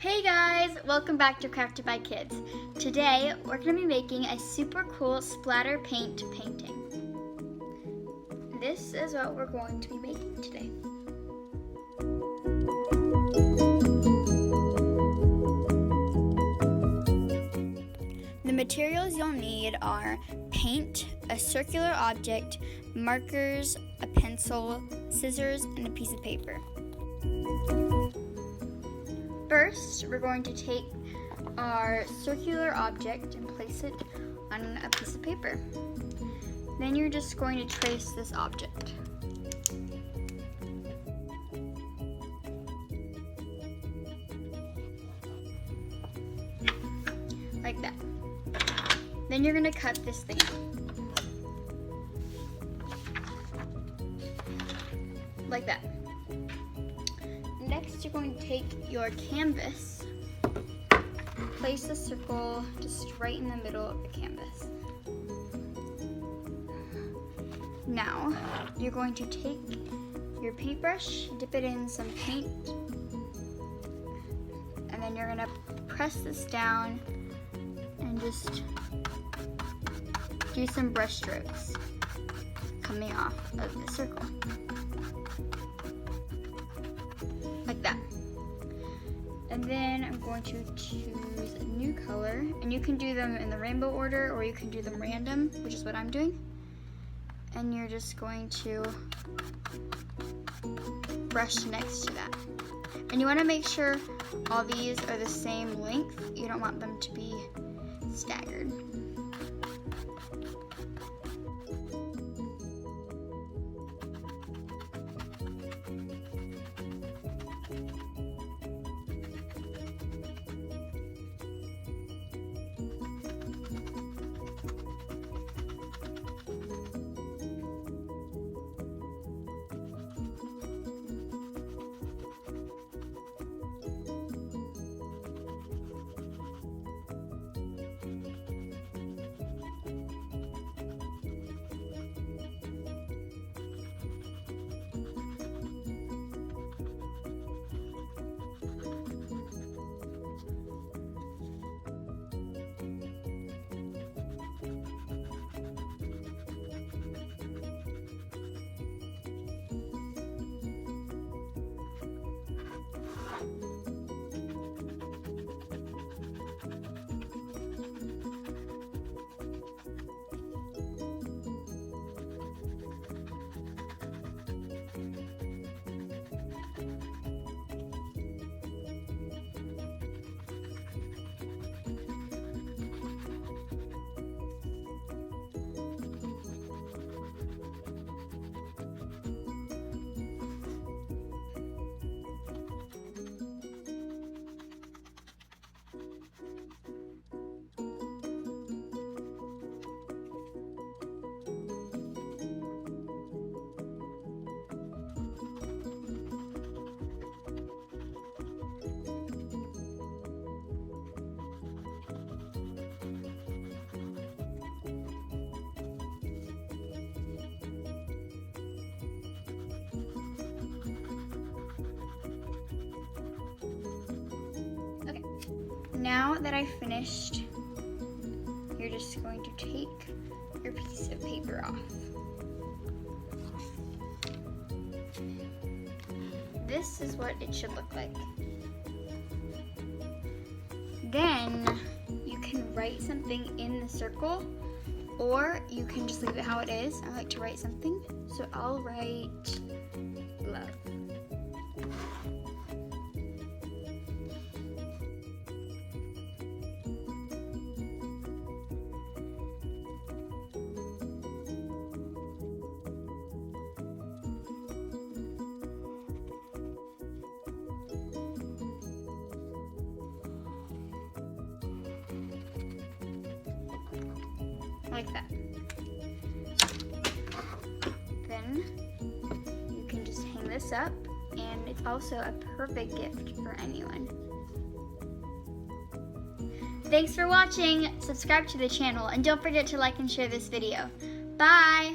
Hey guys, welcome back to Crafted by Kids. Today we're going to be making a super cool splatter paint painting. This is what we're going to be making today. The materials you'll need are paint, a circular object, markers, a pencil, scissors, and a piece of paper. First, we're going to take our circular object and place it on a piece of paper. Then you're just going to trace this object. Like that. Then you're going to cut this thing out. Like that. Next, you're going to take your canvas, place a circle just right in the middle of the canvas. Now, you're going to take your paintbrush, dip it in some paint, and then you're going to press this down and just do some brush strokes coming off of the circle. Like that. And then I'm going to choose a new color, and you can do them in the rainbow order or you can do them random, which is what I'm doing. And you're just going to brush next to that. And you want to make sure all these are the same length. You don't want them to be staggered. Now that I've finished, you're just going to take your piece of paper off. This is what it should look like. Then you can write something in the circle, or you can just leave it how it is. I like to write something, so I'll write love. Like that. Then you can just hang this up, and it's also a perfect gift for anyone. Thanks for watching. Subscribe to the channel, and don't forget to like and share this video. Bye!